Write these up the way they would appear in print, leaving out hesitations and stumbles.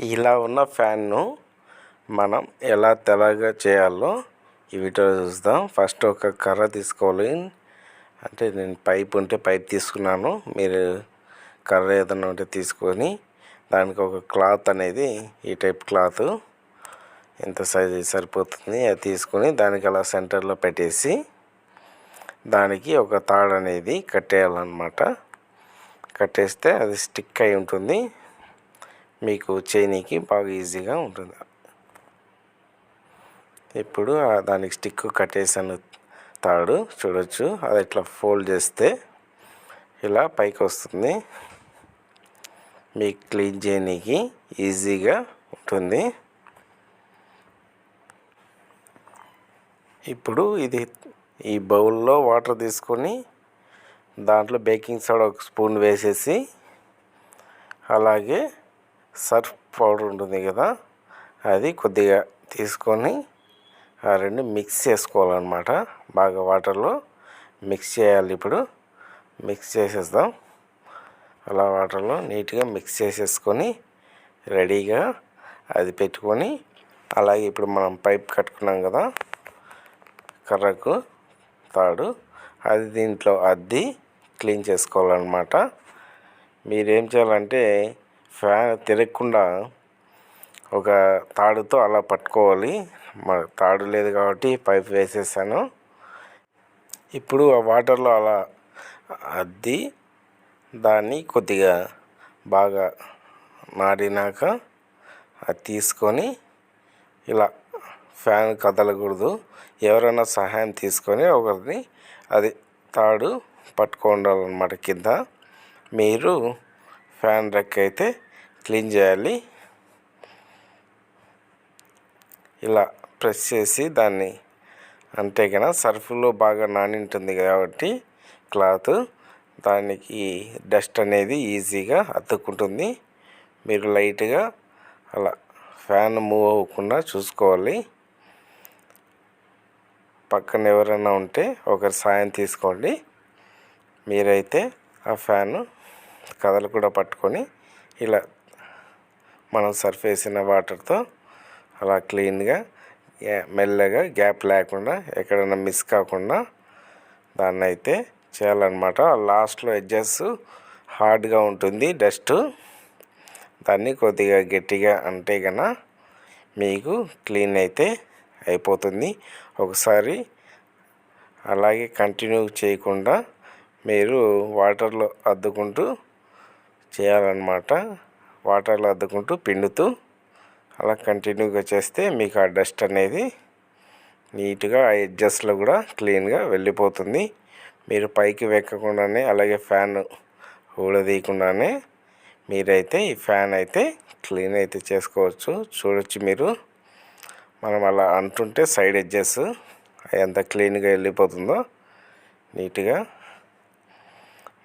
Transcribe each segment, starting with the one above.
ఇలా ఉన్న ఫ్యాన్ను మనం ఎలా తెల్లగా చేయాలో ఈ వీడియోలో చూద్దాం. ఫస్ట్ ఒక కర్ర తీసుకోవాలి. అంటే నేను పైప్ ఉంటే పైప్ తీసుకున్నాను. మీరు కర్ర ఏదైనా ఉంటే తీసుకొని దానికి ఒక క్లాత్ అనేది ఈ టైప్ క్లాత్ ఎంత సైజు సరిపోతుంది అది తీసుకొని దానికి అలా సెంటర్లో పెట్టేసి దానికి ఒక తాడు అనేది కట్టేయాలన్నమాట. కట్టేస్తే అది స్టిక్ అయి ఉంటుంది. మీకు చేయనీకి బాగా ఈజీగా ఉంటుంది. ఇప్పుడు దానికి స్టిక్ కట్టేసాను. తాడు చూడొచ్చు, అది ఇట్లా ఫోల్డ్ చేస్తే ఇలా పైకి వస్తుంది. మీకు క్లీన్ చేయనీకి ఈజీగా ఉంటుంది. ఇప్పుడు ఈ బౌల్లో వాటర్ తీసుకొని దాంట్లో బేకింగ్ సోడా ఒక స్పూన్ వేసేసి అలాగే సర్ఫ్ పౌడర్ ఉంటుంది కదా, అది కొద్దిగా తీసుకొని ఆ రెండు మిక్స్ చేసుకోవాలన్నమాట. బాగా వాటర్లో మిక్స్ చేయాలి. ఇప్పుడు మిక్స్ చేసేద్దాం. అలా వాటర్లో నీట్గా మిక్స్ చేసేసుకొని రెడీగా అది పెట్టుకొని, అలాగే ఇప్పుడు మనం పైప్ కట్టుకున్నాం కదా కర్రకు తాడు, అది దీంట్లో అద్ది క్లీన్ చేసుకోవాలన్నమాట. మీరేం చేయాలంటే ఫ్యాన్ తిరగకుండా ఒక తాడుతో అలా పట్టుకోవాలి. తాడు లేదు కాబట్టి పైప్ వేసేసాను. ఇప్పుడు ఆ వాటర్లో అలా అద్ది దాన్ని కొద్దిగా బాగా నాడినాక అది తీసుకొని ఇలా ఫ్యాన్ కదలకూడదు, ఎవరైనా సహాయం తీసుకొని ఒకరిని అది తాడు పట్టుకోండాలన్నమాట. కింద మీరు ఫ్యాన్ రెక్క అయితే క్లీన్ చేయాలి. ఇలా ప్రెస్ చేసి దాన్ని అంటే కనుక సర్ఫ్లో బాగా నాని ఉంటుంది కాబట్టి క్లాత్, దానికి డస్ట్ అనేది ఈజీగా అతుక్కుంటుంది. మీరు లైట్గా అలా ఫ్యాన్ మూవ్ అవ్వకుండా చూసుకోవాలి. పక్కన ఎవరైనా ఉంటే ఒకరి సాయం తీసుకోండి. మీరైతే ఆ ఫ్యాను కథలు కూడా పట్టుకొని ఇలా మనం సర్ఫ్ వేసిన వాటర్తో అలా క్లీన్గా మెల్లగా గ్యాప్ లేకుండా ఎక్కడైనా మిస్ కాకుండా దాన్ని అయితే చేయాలన్నమాట. లాస్ట్లో ఎడ్జెస్ హార్డ్గా ఉంటుంది డస్ట్, దాన్ని కొద్దిగా గట్టిగా అంటే కన్నా మీకు క్లీన్ అయితే అయిపోతుంది. ఒకసారి అలాగే కంటిన్యూ చేయకుండా మీరు వాటర్లో అద్దుకుంటూ చేయాలన్నమాట. వాటర్లో అద్దుకుంటూ పిండుతూ అలా కంటిన్యూగా చేస్తే మీకు ఆ డస్ట్ అనేది నీట్గా ఆ ఎడ్జస్ట్లో కూడా క్లీన్గా వెళ్ళిపోతుంది. మీరు పైకి వెక్కకుండానే అలాగే ఫ్యాన్ ఊడదీయకుండానే మీరైతే ఈ ఫ్యాన్ అయితే క్లీన్ అయితే చేసుకోవచ్చు. చూడొచ్చు మీరు, మనం అలా అంటుంటే సైడ్ ఎడ్జెస్ ఎంత క్లీన్గా వెళ్ళిపోతుందో నీట్గా.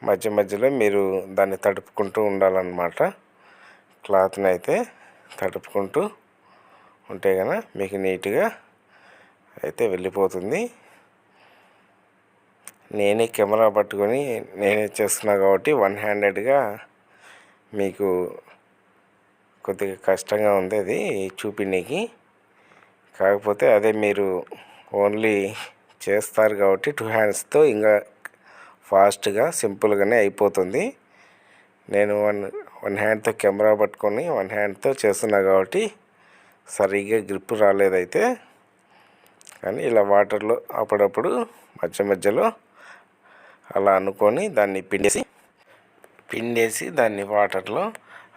మధ్య మధ్యలో మీరు దాన్ని తడుపుకుంటూ ఉండాలన్నమాట. క్లాత్ని అయితే తడుపుకుంటూ ఉంటే కనుక మీకు నీట్గా అయితే వెళ్ళిపోతుంది. నేనే కెమెరా పట్టుకొని నేనే చేస్తున్నా కాబట్టి వన్ హ్యాండెడ్గా మీకు కొద్దిగా కష్టంగా ఉంది అది చూపినీకి. కాకపోతే అదే మీరు ఓన్లీ చేస్తారు కాబట్టి 2 హ్యాండ్స్తో ఇంకా ఫాస్ట్గా సింపుల్గానే అయిపోతుంది. నేను వన్ హ్యాండ్తో కెమెరా పట్టుకొని వన్ హ్యాండ్తో చేస్తున్నా కాబట్టి సరిగ్గా గ్రిప్ రాలేదైతే. కానీ ఇలా వాటర్లో అప్పుడప్పుడు మధ్య మధ్యలో అలా అనుకొని దాన్ని పిండేసి దాన్ని వాటర్లో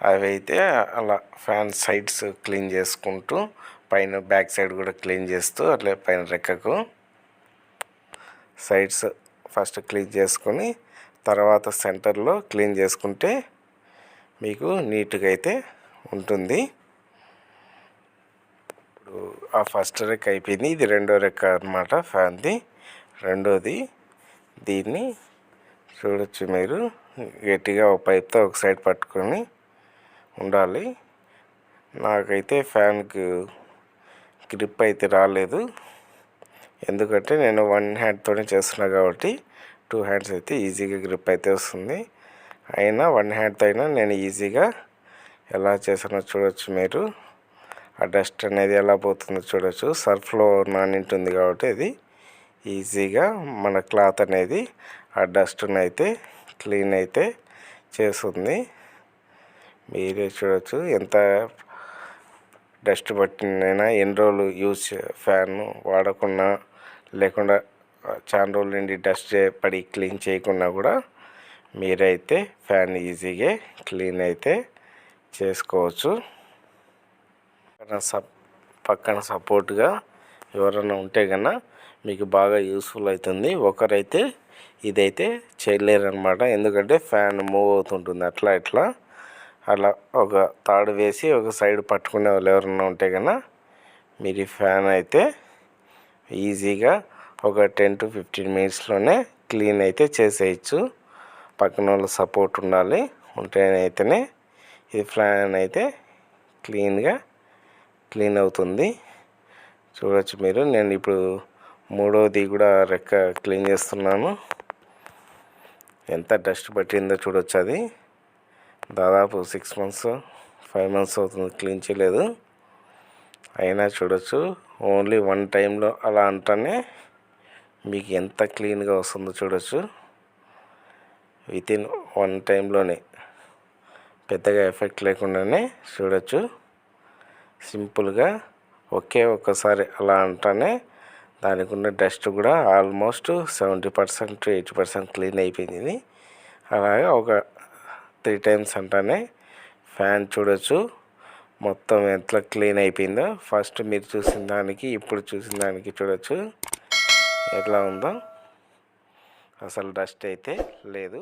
అవి అయితే అలా ఫ్యాన్ సైడ్స్ క్లీన్ చేసుకుంటూ పైన బ్యాక్ సైడ్ కూడా క్లీన్ చేస్తూ అట్లా పైన రెక్కకు సైడ్స్ ఫస్ట్ క్లీన్ చేసుకొని తర్వాత సెంటర్లో క్లీన్ చేసుకుంటే మీకు నీట్గా అయితే ఉంటుంది. ఇప్పుడు ఆ ఫస్ట్ రెక్క అయిపోయింది. ఇది రెండో రెక్క అన్నమాట ఫ్యాన్ది. రెండోది దీన్ని చూడొచ్చు మీరు, గట్టిగా ఒక పైప్తో ఒక సైడ్ పట్టుకొని ఉండాలి. నాకైతే ఫ్యాన్కి గ్రిప్ అయితే రాలేదు, ఎందుకంటే నేను వన్ హ్యాండ్తోనే చేస్తున్నా కాబట్టి 2 హ్యాండ్స్ అయితే ఈజీగా గ్రిప్ అయితే వస్తుంది. అయినా వన్ హ్యాండ్తో అయినా నేను ఈజీగా ఎలా చేసానో చూడొచ్చు మీరు. ఆ డస్ట్ అనేది ఎలా పోతుందో చూడొచ్చు. సర్ఫ్లో నానింటుంది కాబట్టి అది ఈజీగా మన క్లాత్ అనేది ఆ డస్ట్ని అయితే క్లీన్ అయితే చేస్తుంది. మీరే చూడొచ్చు ఎంత డస్ట్ పట్టినైనా ఎన్ని రోజులు ఫ్యాన్ వాడకుండా లేకుండా చాలా రోజుల నుండి డస్ట్ పడి క్లీన్ చేయకుండా కూడా మీరైతే ఫ్యాన్ ఈజీగా క్లీన్ అయితే చేసుకోవచ్చు. పక్కన సపోర్ట్గా ఎవరైనా ఉంటే కన్నా మీకు బాగా యూస్ఫుల్ అవుతుంది. ఒకరైతే ఇదైతే చేయలేరనమాట, ఎందుకంటే ఫ్యాన్ మూవ్ అవుతుంటుంది అట్లా ఇట్లా. అలా ఒక తాడు వేసి ఒక సైడ్ పట్టుకునే వాళ్ళు ఎవరైనా ఉంటే కన్నా మీరు ఈ ఫ్యాన్ అయితే ఈజీగా ఒక 10 to 15 మినిట్స్లోనే క్లీన్ అయితే చేసేయచ్చు. పక్కన వాళ్ళు సపోర్ట్ ఉండాలి, ఉంటేనైతేనే ఈ ఫ్యాన్ అయితే క్లీన్ అవుతుంది. చూడవచ్చు మీరు. నేను ఇప్పుడు మూడోది కూడా రెక్క క్లీన్ చేస్తున్నాను. ఎంత డస్ట్ పట్టిందో చూడవచ్చు. అది దాదాపు 6 months 5 months అవుతుంది క్లీన్ చేయలేదు. అయినా చూడవచ్చు, ఓన్లీ 1 టైంలో అలా అంటానే మీకు ఎంత క్లీన్గా వస్తుందో చూడవచ్చు. వితిన్ 1 టైంలోనే పెద్దగా ఎఫెక్ట్ లేకుండానే చూడవచ్చు. సింపుల్గా ఒక్కసారి అలా అంటానే దానికి ఉన్న డస్ట్ కూడా ఆల్మోస్ట్ 70% to 80% క్లీన్ అయిపోయింది. అలాగే ఒక 3 times అంటానే ఫ్యాన్ చూడవచ్చు మొత్తం ఎంత క్లీన్ అయిపోయిందో. ఫస్ట్ మీరు చూసిన దానికి ఇప్పుడు చూసిన దానికి చూడవచ్చు ఎట్లా ఉందో. అసలు డస్ట్ అయితే లేదు.